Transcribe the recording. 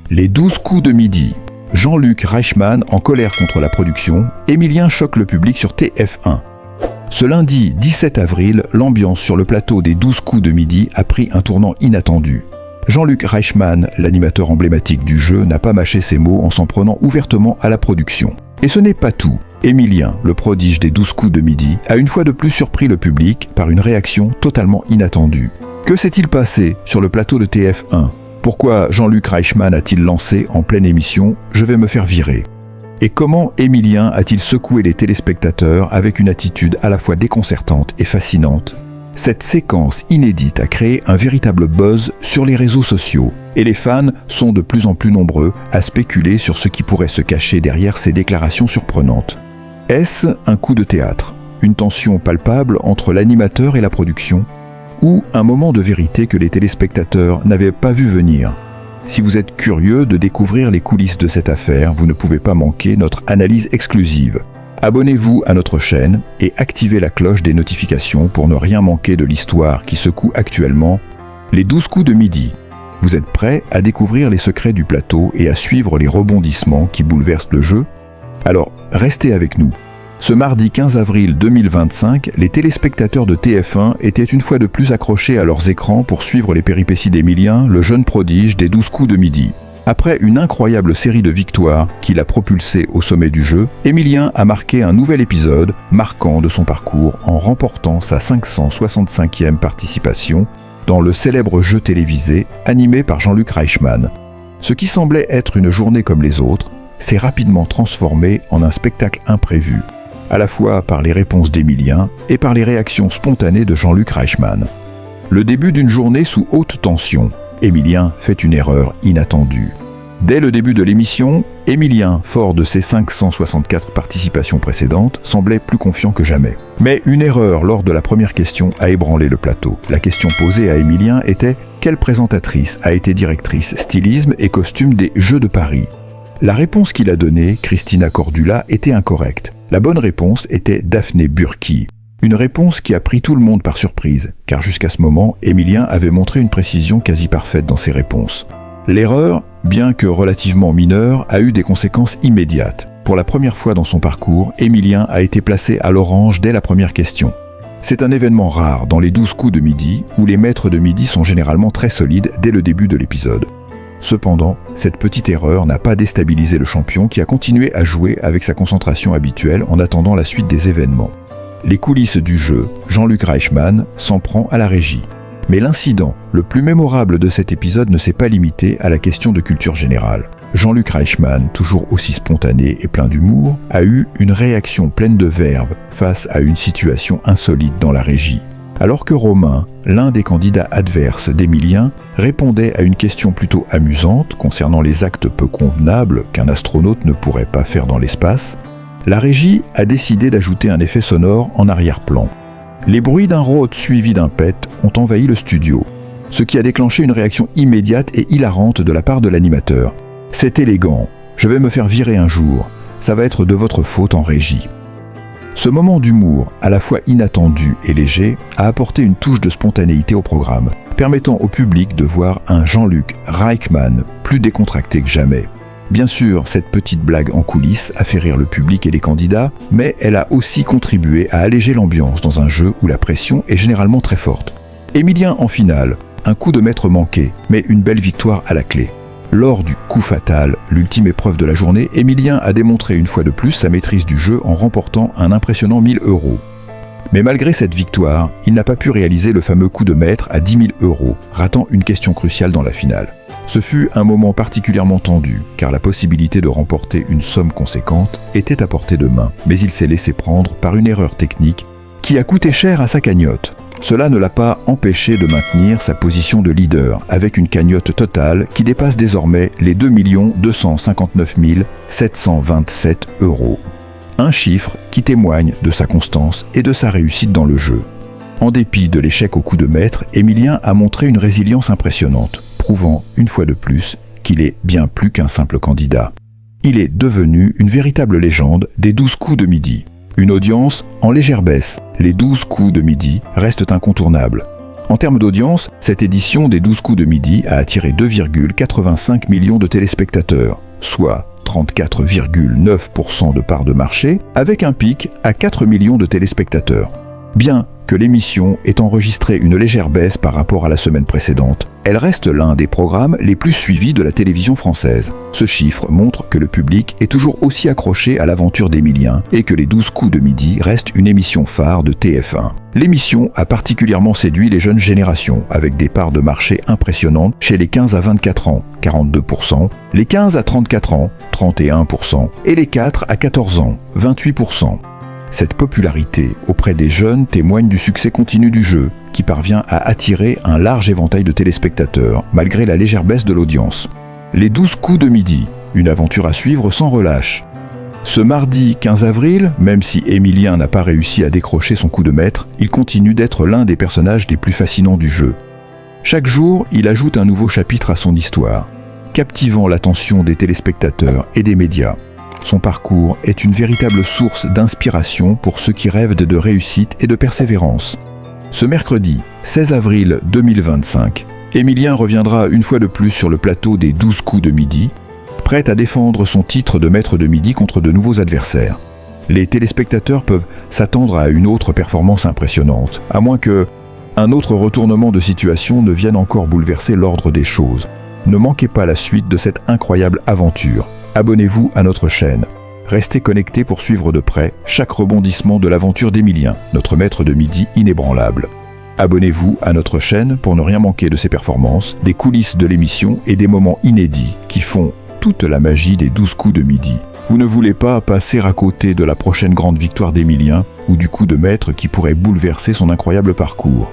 Les 12 coups de midi. Jean-Luc Reichmann en colère contre la production, Émilien choque le public sur TF1. Ce lundi 17 avril, l'ambiance sur le plateau des 12 coups de midi a pris un tournant inattendu. Jean-Luc Reichmann, l'animateur emblématique du jeu, n'a pas mâché ses mots en s'en prenant ouvertement à la production. Et ce n'est pas tout. Émilien, le prodige des 12 coups de midi, a une fois de plus surpris le public par une réaction totalement inattendue. Que s'est-il passé sur le plateau de TF1 ? Pourquoi Jean-Luc Reichmann a-t-il lancé en pleine émission « Je vais me faire virer » ? Et comment Émilien a-t-il secoué les téléspectateurs avec une attitude à la fois déconcertante et fascinante ? Cette séquence inédite a créé un véritable buzz sur les réseaux sociaux, et les fans sont de plus en plus nombreux à spéculer sur ce qui pourrait se cacher derrière ces déclarations surprenantes. Est-ce un coup de théâtre, une tension palpable entre l'animateur et la production ? Ou un moment de vérité que les téléspectateurs n'avaient pas vu venir. Si vous êtes curieux de découvrir les coulisses de cette affaire, vous ne pouvez pas manquer notre analyse exclusive. Abonnez-vous à notre chaîne et activez la cloche des notifications pour ne rien manquer de l'histoire qui secoue actuellement les 12 coups de midi. Vous êtes prêts à découvrir les secrets du plateau et à suivre les rebondissements qui bouleversent le jeu ? Alors, restez avec nous. Ce mardi 15 avril 2025, les téléspectateurs de TF1 étaient une fois de plus accrochés à leurs écrans pour suivre les péripéties d'Émilien, le jeune prodige des 12 coups de midi. Après une incroyable série de victoires qui l'a propulsé au sommet du jeu, Émilien a marqué un nouvel épisode marquant de son parcours en remportant sa 565e participation dans le célèbre jeu télévisé animé par Jean-Luc Reichmann. Ce qui semblait être une journée comme les autres s'est rapidement transformé en un spectacle imprévu, à la fois par les réponses d'Émilien et par les réactions spontanées de Jean-Luc Reichmann. Le début d'une journée sous haute tension, Émilien fait une erreur inattendue. Dès le début de l'émission, Émilien, fort de ses 564 participations précédentes, semblait plus confiant que jamais. Mais une erreur lors de la première question a ébranlé le plateau. La question posée à Émilien était « Quelle présentatrice a été directrice stylisme et costume des Jeux de Paris ?» La réponse qu'il a donnée, Christina Cordula, était incorrecte. La bonne réponse était Daphné Burki. Une réponse qui a pris tout le monde par surprise, car jusqu'à ce moment, Émilien avait montré une précision quasi parfaite dans ses réponses. L'erreur, bien que relativement mineure, a eu des conséquences immédiates. Pour la première fois dans son parcours, Émilien a été placé à l'orange dès la première question. C'est un événement rare dans les 12 coups de midi, où les maîtres de midi sont généralement très solides dès le début de l'épisode. Cependant, cette petite erreur n'a pas déstabilisé le champion qui a continué à jouer avec sa concentration habituelle en attendant la suite des événements. Les coulisses du jeu, Jean-Luc Reichmann s'en prend à la régie. Mais l'incident le plus mémorable de cet épisode ne s'est pas limité à la question de culture générale. Jean-Luc Reichmann, toujours aussi spontané et plein d'humour, a eu une réaction pleine de verve face à une situation insolite dans la régie. Alors que Romain, l'un des candidats adverses d'Émilien, répondait à une question plutôt amusante concernant les actes peu convenables qu'un astronaute ne pourrait pas faire dans l'espace, la régie a décidé d'ajouter un effet sonore en arrière-plan. Les bruits d'un rot suivi d'un pet ont envahi le studio, ce qui a déclenché une réaction immédiate et hilarante de la part de l'animateur. « C'est élégant, je vais me faire virer un jour, ça va être de votre faute en régie. » Ce moment d'humour, à la fois inattendu et léger, a apporté une touche de spontanéité au programme, permettant au public de voir un Jean-Luc Reichmann plus décontracté que jamais. Bien sûr, cette petite blague en coulisses a fait rire le public et les candidats, mais elle a aussi contribué à alléger l'ambiance dans un jeu où la pression est généralement très forte. Émilien en finale, un coup de maître manqué, mais une belle victoire à la clé. Lors du coup fatal, l'ultime épreuve de la journée, Émilien a démontré une fois de plus sa maîtrise du jeu en remportant un impressionnant 1000 €. Mais malgré cette victoire, il n'a pas pu réaliser le fameux coup de maître à 10 000 €, ratant une question cruciale dans la finale. Ce fut un moment particulièrement tendu, car la possibilité de remporter une somme conséquente était à portée de main, mais il s'est laissé prendre par une erreur technique qui a coûté cher à sa cagnotte. Cela ne l'a pas empêché de maintenir sa position de leader, avec une cagnotte totale qui dépasse désormais les 2 259 727 €. Un chiffre qui témoigne de sa constance et de sa réussite dans le jeu. En dépit de l'échec au coup de maître, Émilien a montré une résilience impressionnante, prouvant une fois de plus qu'il est bien plus qu'un simple candidat. Il est devenu une véritable légende des 12 coups de midi. Une audience en légère baisse, les 12 coups de midi restent incontournables. En termes d'audience, cette édition des 12 coups de midi a attiré 2,85 millions de téléspectateurs, soit 34,9% de part de marché, avec un pic à 4 millions de téléspectateurs. Bien que l'émission ait enregistré une légère baisse par rapport à la semaine précédente, elle reste l'un des programmes les plus suivis de la télévision française. Ce chiffre montre que le public est toujours aussi accroché à l'aventure d'Émilien et que les 12 coups de midi restent une émission phare de TF1. L'émission a particulièrement séduit les jeunes générations, avec des parts de marché impressionnantes chez les 15 à 24 ans, 42%, les 15 à 34 ans, 31%, et les 4 à 14 ans, 28%. Cette popularité auprès des jeunes témoigne du succès continu du jeu, qui parvient à attirer un large éventail de téléspectateurs, malgré la légère baisse de l'audience. Les 12 coups de midi, une aventure à suivre sans relâche. Ce mardi 15 avril, même si Émilien n'a pas réussi à décrocher son coup de maître, il continue d'être l'un des personnages les plus fascinants du jeu. Chaque jour, il ajoute un nouveau chapitre à son histoire, captivant l'attention des téléspectateurs et des médias. Son parcours est une véritable source d'inspiration pour ceux qui rêvent de réussite et de persévérance. Ce mercredi 16 avril 2025, Émilien reviendra une fois de plus sur le plateau des 12 coups de midi, prêt à défendre son titre de maître de midi contre de nouveaux adversaires. Les téléspectateurs peuvent s'attendre à une autre performance impressionnante, à moins que un autre retournement de situation ne vienne encore bouleverser l'ordre des choses. Ne manquez pas la suite de cette incroyable aventure. Abonnez-vous à notre chaîne. Restez connectés pour suivre de près chaque rebondissement de l'aventure d'Émilien, notre maître de midi inébranlable. Abonnez-vous à notre chaîne pour ne rien manquer de ses performances, des coulisses de l'émission et des moments inédits qui font toute la magie des 12 coups de midi. Vous ne voulez pas passer à côté de la prochaine grande victoire d'Émilien ou du coup de maître qui pourrait bouleverser son incroyable parcours.